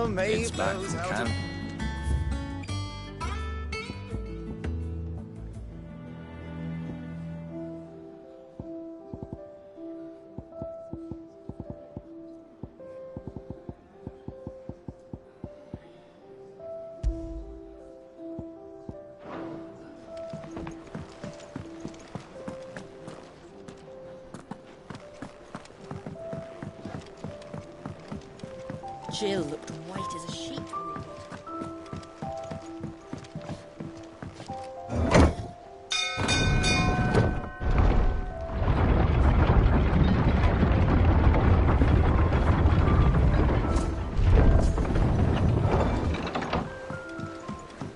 summer May It's back blows from out camp. Jill looked white as a sheet.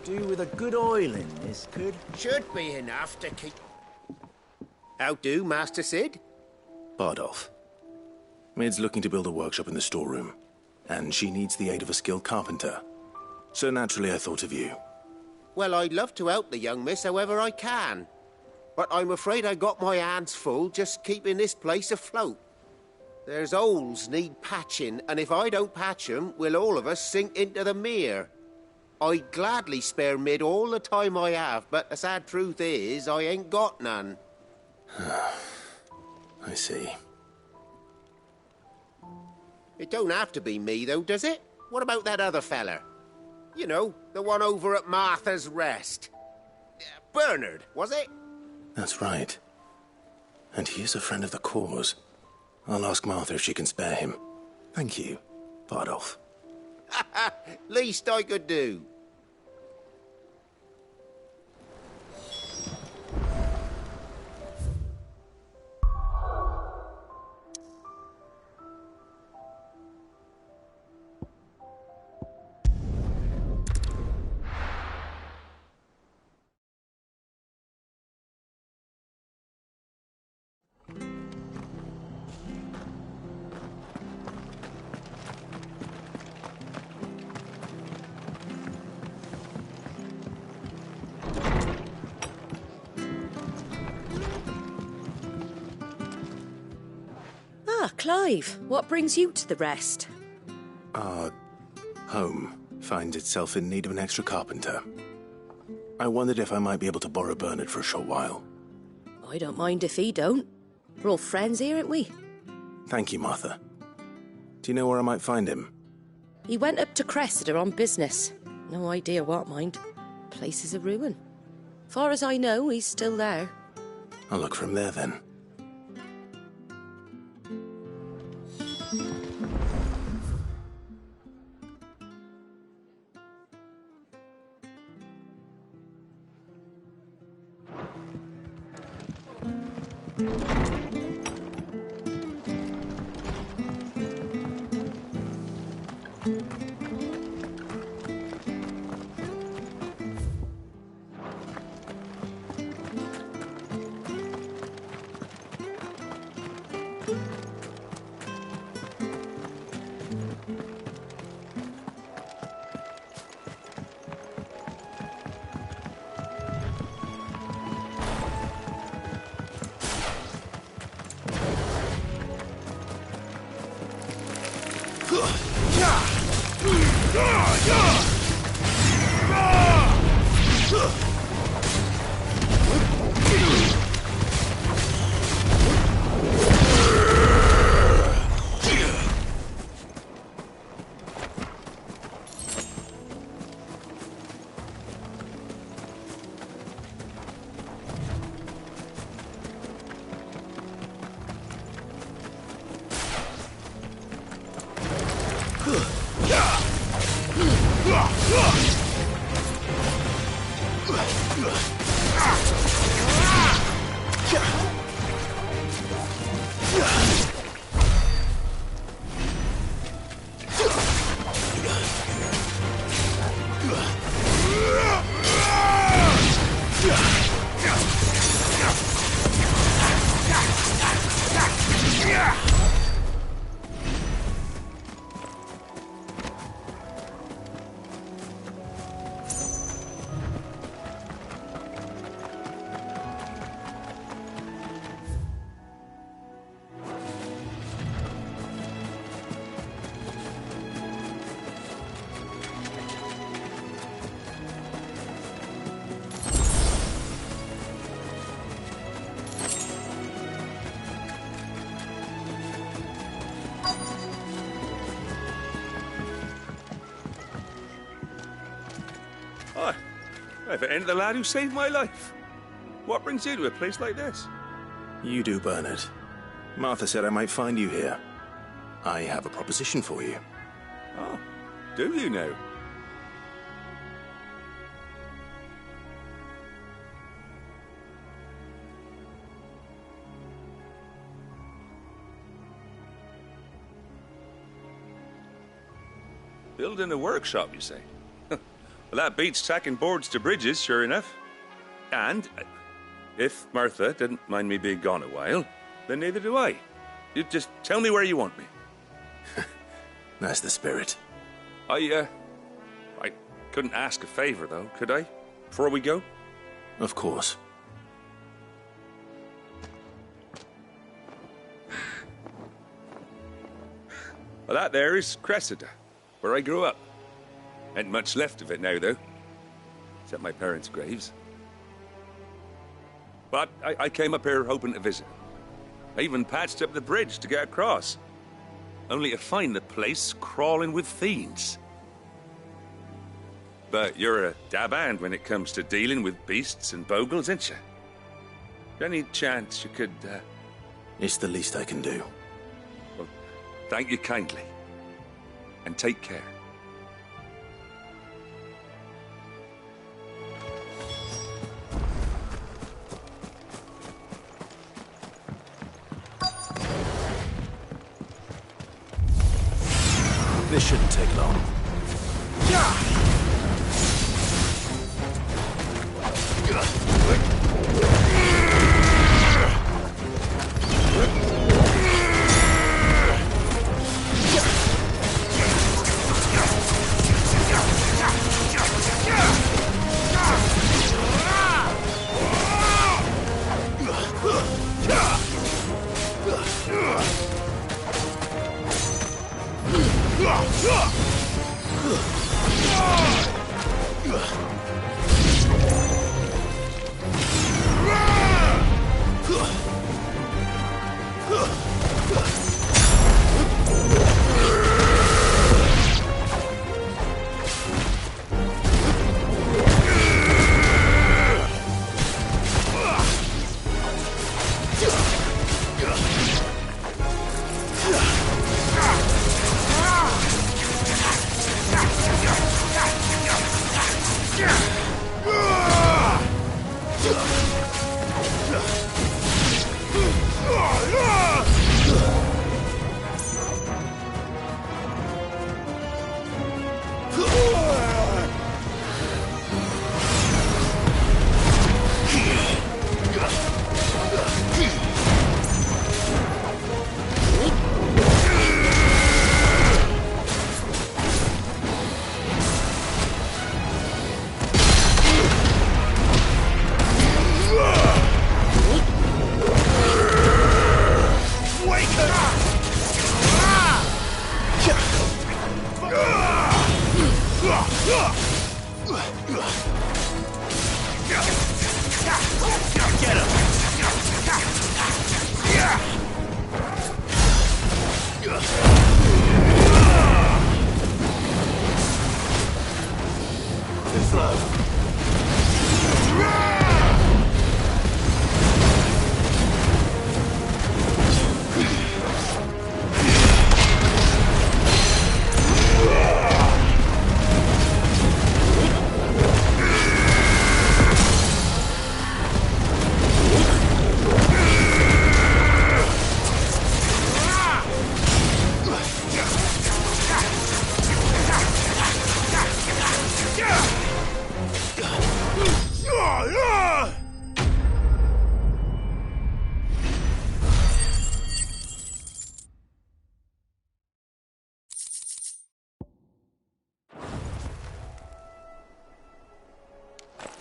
Do with a good oil in this, could? Should be enough to keep... How do, Master Sid? Bardolph. Mid's looking to build a workshop in the storeroom, and she needs the aid of a skilled carpenter. So naturally I thought of you. Well, I'd love to help the young miss however I can. But I'm afraid I got my hands full just keeping this place afloat. There's holes need patching, and if I don't patch them, we'll all of us sink into the mere. I'd gladly spare Mid all the time I have, but the sad truth is, I ain't got none. I see. It don't have to be me, though, does it? What about that other feller? You know, the one over at Martha's Rest. Bernard, was it? That's right. And he is a friend of the cause. I'll ask Martha if she can spare him. Thank you, Bardolph. Least I could do. Ah, Clive, what brings you to the Rest? Our home finds itself in need of an extra carpenter. I wondered if I might be able to borrow Bernard for a short while. I don't mind if he don't. We're all friends here, aren't we? Thank you, Martha. Do you know where I might find him? He went up to Cressida on business. No idea what, mind. Place is a ruin. Far as I know, he's still there. I'll look for him there, then. If it ain't the lad who saved my life. What brings you to a place like this? You do, Bernard. Martha said I might find you here. I have a proposition for you. Oh, do you now? Building a workshop, you say? Well, that beats tacking boards to bridges, sure enough. And if Martha didn't mind me being gone a while, then neither do I. You just tell me where you want me. That's the spirit. I couldn't ask a favor, though, could I? Before we go? Of course. Well, that there is Cressida, where I grew up. Ain't much left of it now, though. Except my parents' graves. But I came up here hoping to visit. I even patched up the bridge to get across. Only to find the place crawling with fiends. But you're a dab hand when it comes to dealing with beasts and bogles, ain't you? Any chance you could, It's the least I can do. Well, thank you kindly. And take care. This shouldn't take long.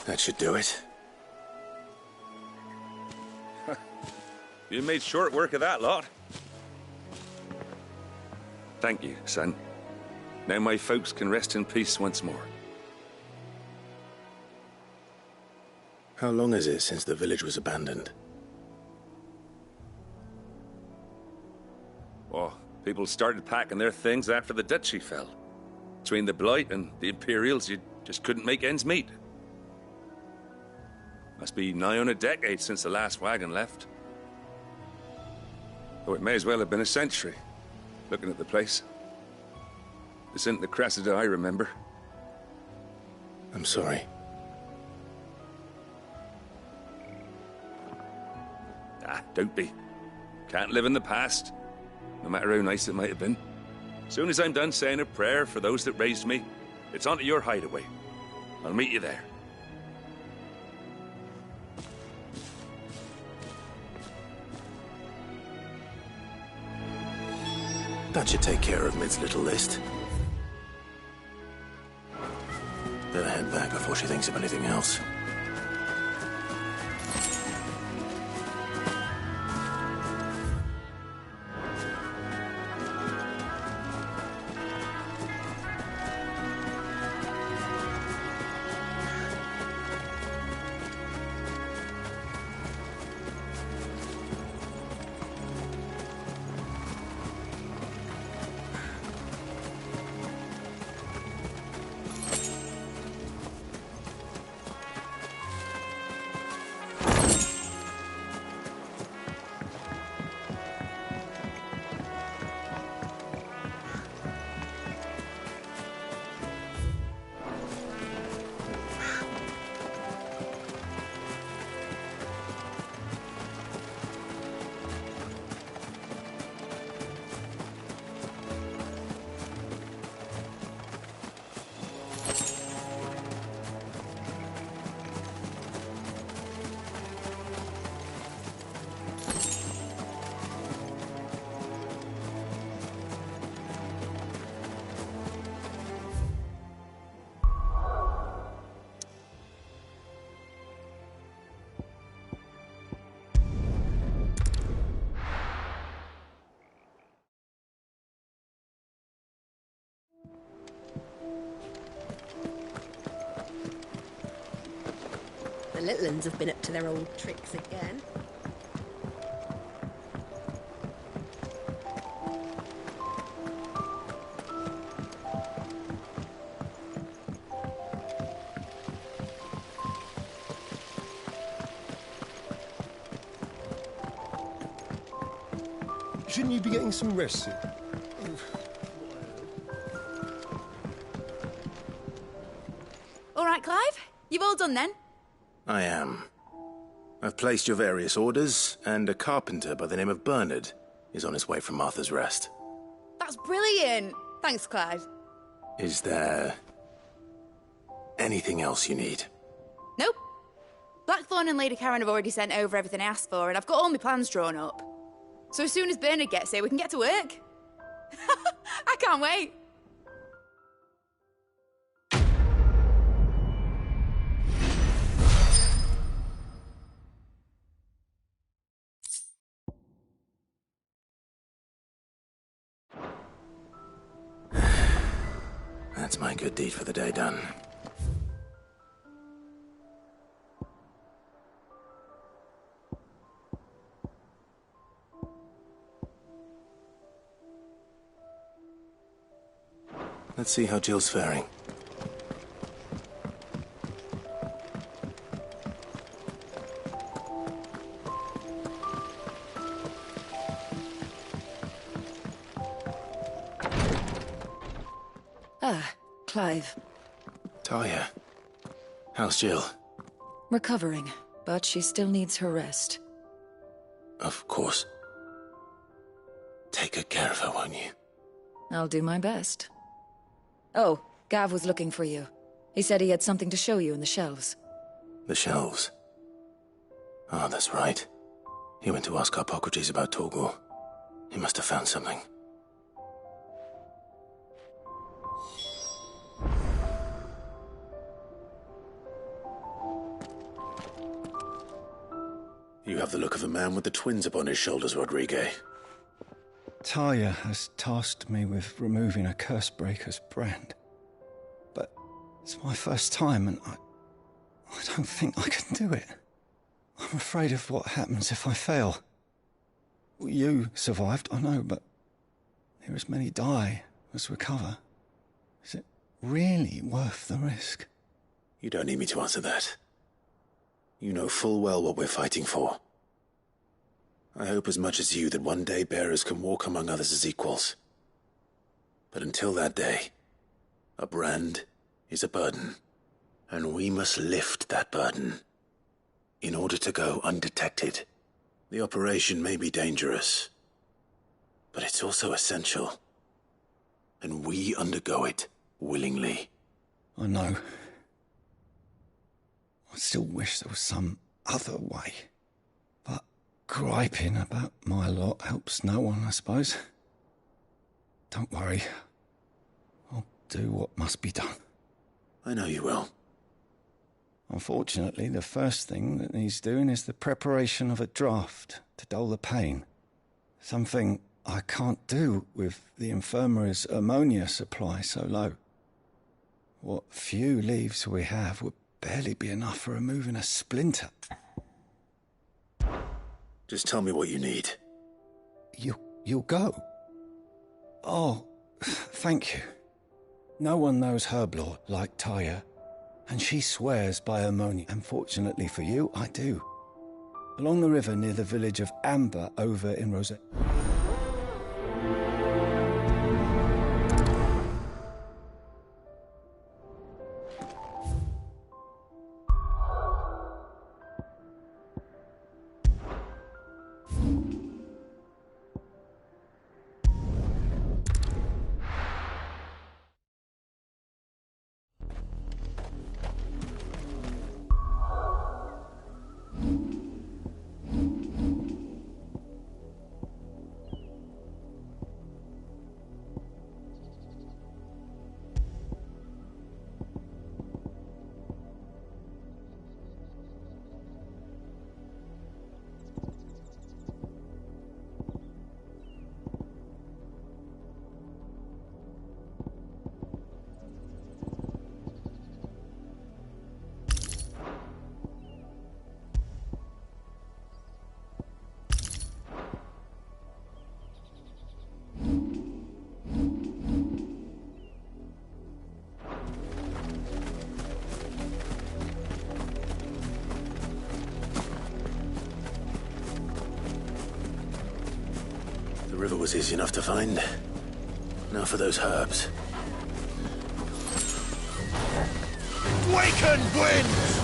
That should do it. You made short work of that lot. Thank you, son. Now my folks can rest in peace once more. How long is it since the village was abandoned? Oh, people started packing their things after the duchy fell. Between the Blight and the Imperials, you just couldn't make ends meet. Must be nigh on a decade since the last wagon left. Though it may as well have been a century, looking at the place. This isn't the Cressida I remember. I'm sorry. Ah, don't be. Can't live in the past, no matter how nice it might have been. Soon as I'm done saying a prayer for those that raised me, it's on to your hideaway. I'll meet you there. That should take care of Mid's little list. Better head back before she thinks of anything else. The little uns have been up to their old tricks again. Shouldn't you be getting some rest soon? All right, Clive. You've all done then? I am. I've placed your various orders, and a carpenter by the name of Bernard is on his way from Martha's Rest. That's brilliant. Thanks, Clive. Is there anything else you need? Nope. Blackthorn and Lady Karen have already sent over everything I asked for, and I've got all my plans drawn up. So as soon as Bernard gets here, we can get to work. I can't wait. That's my good deed for the day done. Let's see how Jill's faring. Ah, Clive. Talia, how's Jill? Recovering, but she still needs her rest. Of course. Take good care of her, won't you? I'll do my best. Oh, Gav was looking for you. He said he had something to show you in the shelves. The shelves? Ah, that's right. He went to ask Harpocrates about Torgor. He must have found something. You have the look of a man with the twins upon his shoulders, Rodrigue. Talia has tasked me with removing a Cursebreaker's brand. But it's my first time, and I don't think I can do it. I'm afraid of what happens if I fail. You survived, I know, but near as many die as recover. Is it really worth the risk? You don't need me to answer that. You know full well what we're fighting for. I hope as much as you that one day bearers can walk among others as equals. But until that day, a brand is a burden, and we must lift that burden in order to go undetected. The operation may be dangerous, but it's also essential, and we undergo it willingly. I know. I still wish there was some other way. But griping about my lot helps no one, I suppose. Don't worry. I'll do what must be done. I know you will. Unfortunately, the first thing that needs doing is the preparation of a draft to dull the pain. Something I can't do with the infirmary's ammonia supply so low. What few leaves we have would barely be enough for removing a splinter. Just tell me what you need. You'll go? Oh, thank you. No one knows herb lore like Taya, and she swears by ammonia. And fortunately for you, I do. Along the river near the village of Amber over in Rosette. The river was easy enough to find. Now for those herbs. Waken winds!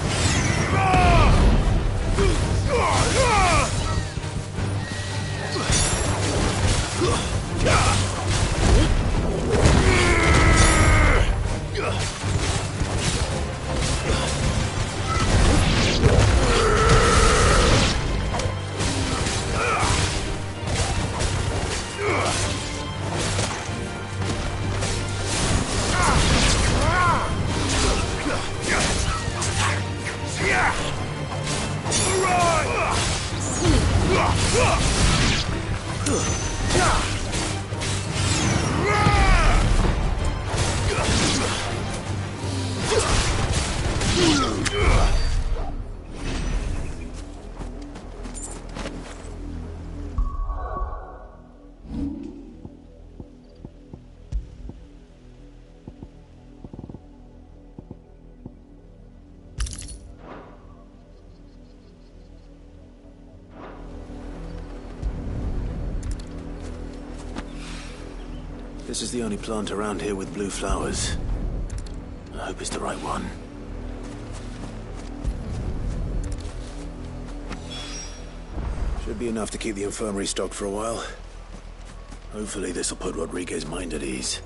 This is the only plant around here with blue flowers. I hope it's the right one. Should be enough to keep the infirmary stocked for a while. Hopefully this will put Rodriguez's mind at ease.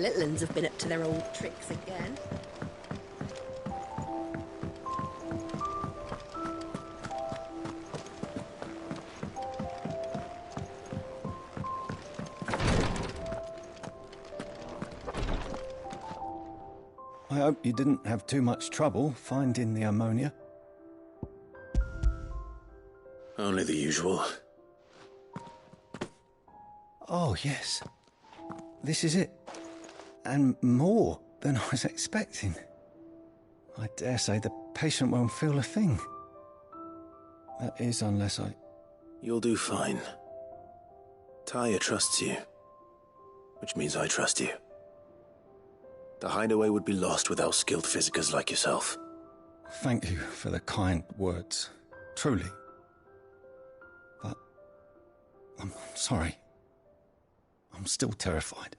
little uns have been up to their old tricks again. I hope you didn't have too much trouble finding the ammonia. Only the usual. Oh, yes. This is it. And more than I was expecting. I dare say the patient won't feel a thing. That is, unless I... You'll do fine. Taya trusts you, which means I trust you. The hideaway would be lost without skilled physicers like yourself. Thank you for the kind words. Truly. But... I'm sorry. I'm still terrified.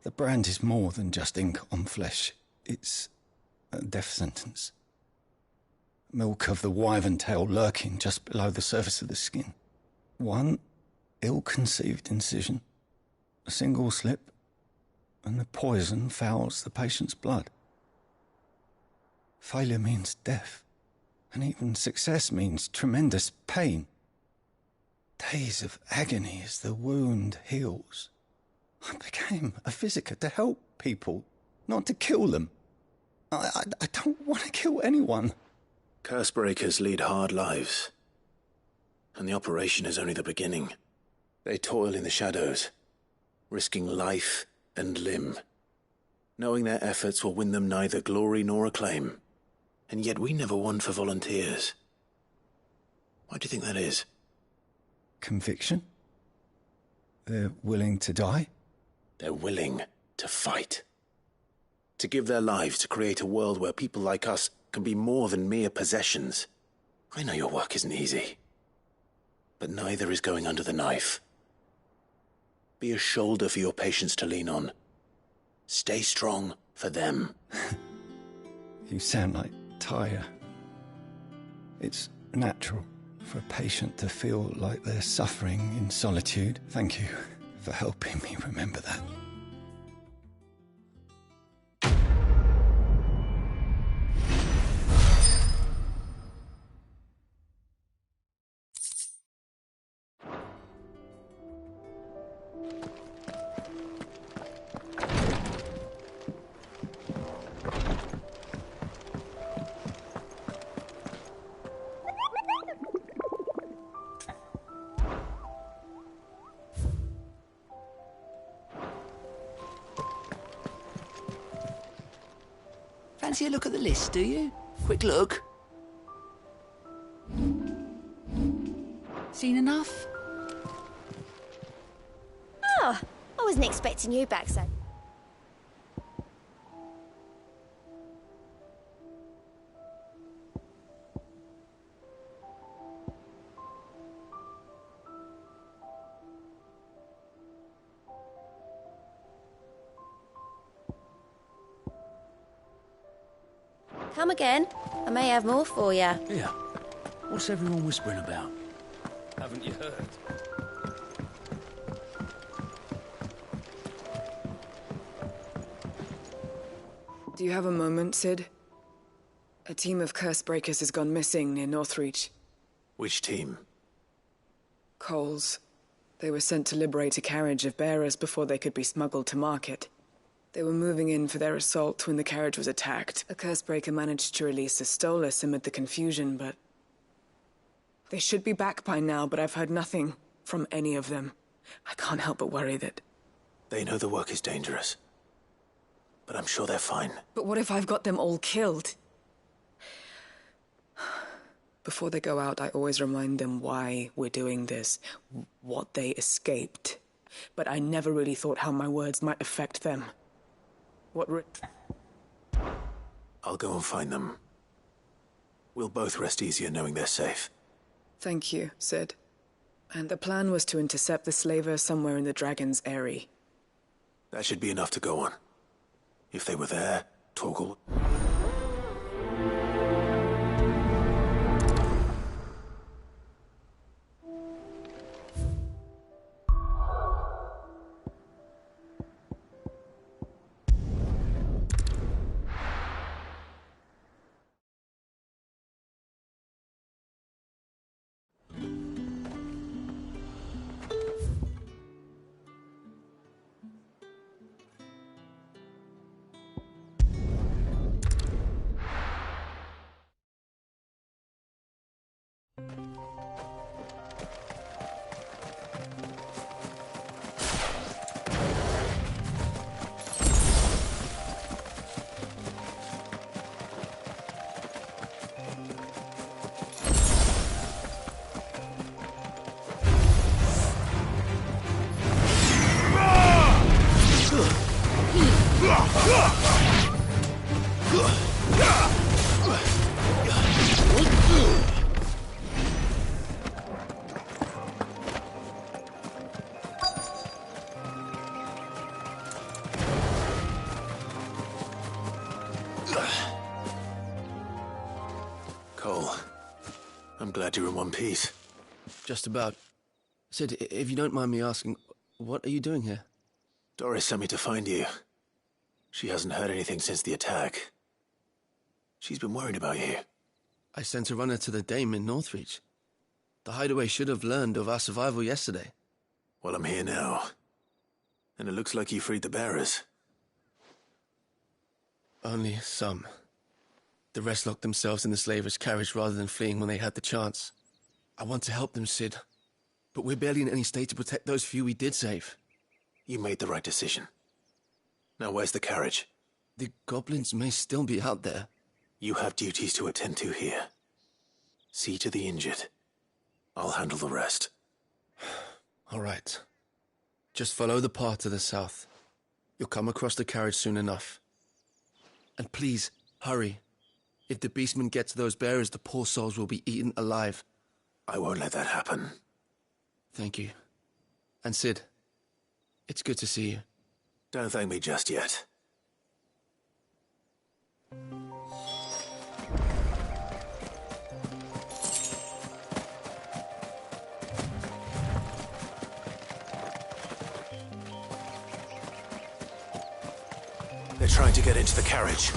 The brand is more than just ink on flesh. It's a death sentence. Milk of the wyvern tail lurking just below the surface of the skin. One ill-conceived incision, a single slip, and the poison fouls the patient's blood. Failure means death, and even success means tremendous pain. Days of agony as the wound heals. I became a physiker to help people, not to kill them. I don't want to kill anyone. Cursebreakers lead hard lives, and the operation is only the beginning. They toil in the shadows, risking life and limb, knowing their efforts will win them neither glory nor acclaim. And yet we never won for volunteers. Why do you think that is? Conviction? They're willing to die? They're willing to fight. To give their lives to create a world where people like us can be more than mere possessions. I know your work isn't easy, but neither is going under the knife. Be a shoulder for your patients to lean on. Stay strong for them. You sound like Taya. It's natural for a patient to feel like they're suffering in solitude. Thank you for helping me remember that. Fancy a look at the list, do you? Quick look. Seen enough? Oh, I wasn't expecting you back so. Come again. I may have more for you. Here. What's everyone whispering about? Haven't you heard? Do you have a moment, Sid? A team of Cursebreakers has gone missing near Northreach. Which team? Coles. They were sent to liberate a carriage of bearers before they could be smuggled to market. They were moving in for their assault when the carriage was attacked. A Cursebreaker managed to release a Stolas amid the confusion, but... They should be back by now, but I've heard nothing from any of them. I can't help but worry that... They know the work is dangerous, but I'm sure they're fine. But what if I've got them all killed? Before they go out, I always remind them why we're doing this, what they escaped. But I never really thought how my words might affect them. I'll go and find them. We'll both rest easier knowing they're safe. Thank you, Sid. And the plan was to intercept the slaver somewhere in the Dragon's Eyrie. That should be enough to go on. If they were there, Torgal... Cole, I'm glad you're in one piece. Just about. Sid, if you don't mind me asking, what are you doing here? Doris sent me to find you. She hasn't heard anything since the attack. She's been worried about you. I sent a runner to the Dame in Northreach. The Hideaway should have learned of our survival yesterday. Well, I'm here now. And it looks like you freed the bearers. Only some. The rest locked themselves in the slavers' carriage rather than fleeing when they had the chance. I want to help them, Sid. But we're barely in any state to protect those few we did save. You made the right decision. Now where's the carriage? The goblins may still be out there. You have duties to attend to here. See to the injured. I'll handle the rest. All right. Just follow the path to the south. You'll come across the carriage soon enough. And please, hurry. If the beastmen get to those bearers, the poor souls will be eaten alive. I won't let that happen. Thank you. And Sid, it's good to see you. Don't thank me just yet. They're trying to get into the carriage.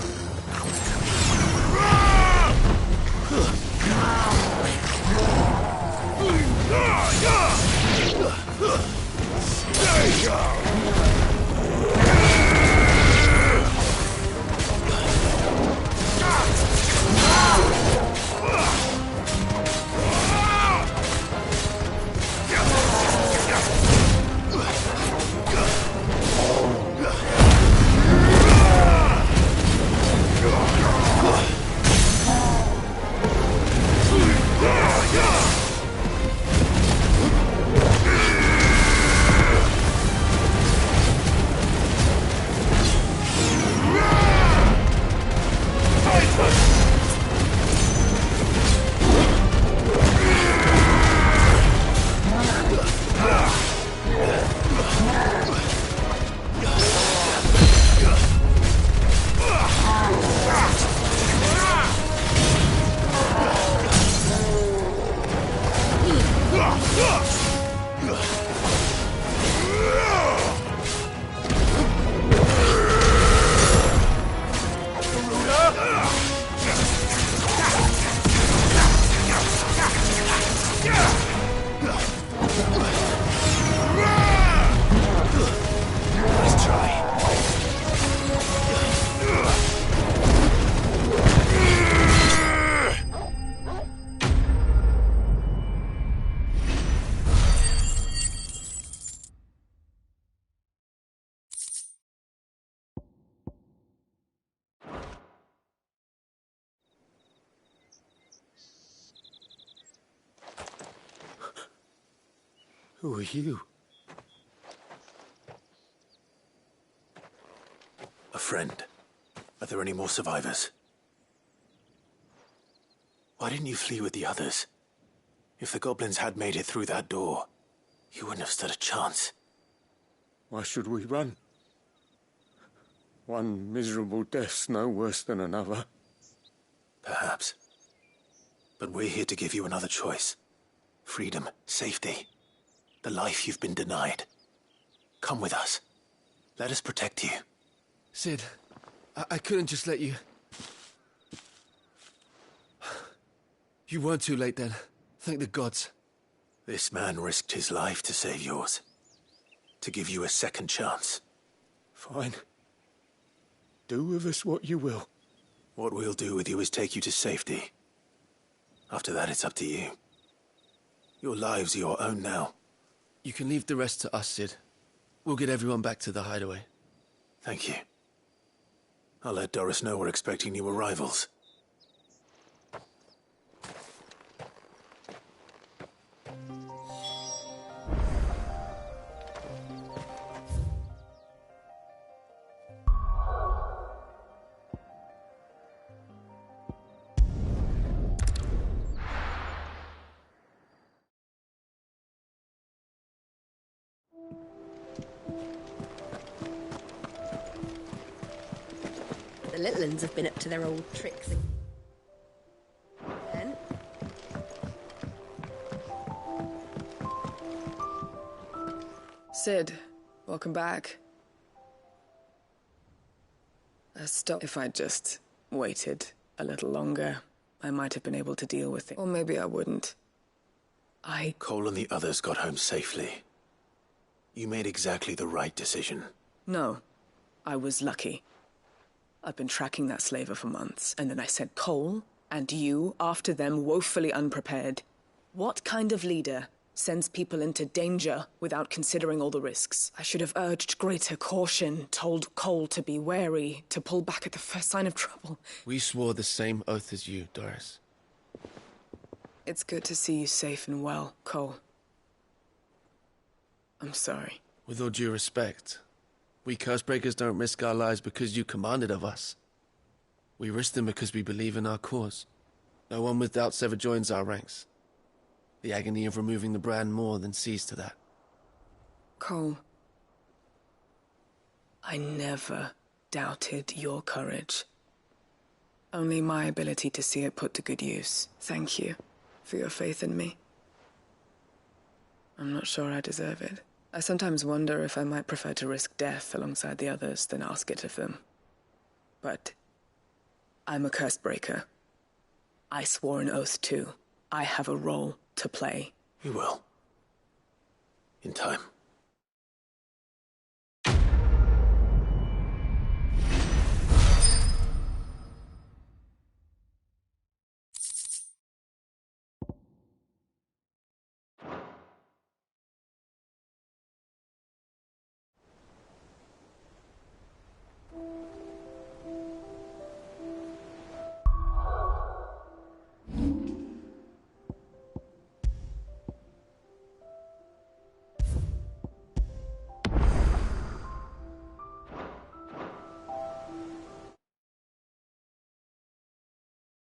Who are you? A friend. Are there any more survivors? Why didn't you flee with the others? If the goblins had made it through that door, you wouldn't have stood a chance. Why should we run? One miserable death's no worse than another. Perhaps. But we're here to give you another choice. Freedom, safety. The life you've been denied. Come with us. Let us protect you. Sid, I couldn't just let you... You weren't too late then. Thank the gods. This man risked his life to save yours. To give you a second chance. Fine. Do with us what you will. What we'll do with you is take you to safety. After that, it's up to you. Your lives are your own now. You can leave the rest to us, Sid. We'll get everyone back to the hideaway. Thank you. I'll let Doris know we're expecting new arrivals. The little uns have been up to their old tricks again. Sid, welcome back. Stop. If I'd just waited a little longer, I might have been able to deal with it. Or maybe I wouldn't. Cole and the others got home safely. You made exactly the right decision. No, I was lucky. I've been tracking that slaver for months, and then I sent Cole and you after them, woefully unprepared. What kind of leader sends people into danger without considering all the risks? I should have urged greater caution, told Cole to be wary, to pull back at the first sign of trouble. We swore the same oath as you, Doris. It's good to see you safe and well, Cole. I'm sorry. With all due respect, we Cursebreakers don't risk our lives because you commanded of us. We risk them because we believe in our cause. No one with doubts ever joins our ranks. The agony of removing the brand more than sees to that. Cole, I never doubted your courage. Only my ability to see it put to good use. Thank you for your faith in me. I'm not sure I deserve it. I sometimes wonder if I might prefer to risk death alongside the others than ask it of them. But I'm a Cursebreaker. I swore an oath too. I have a role to play. You will. In time.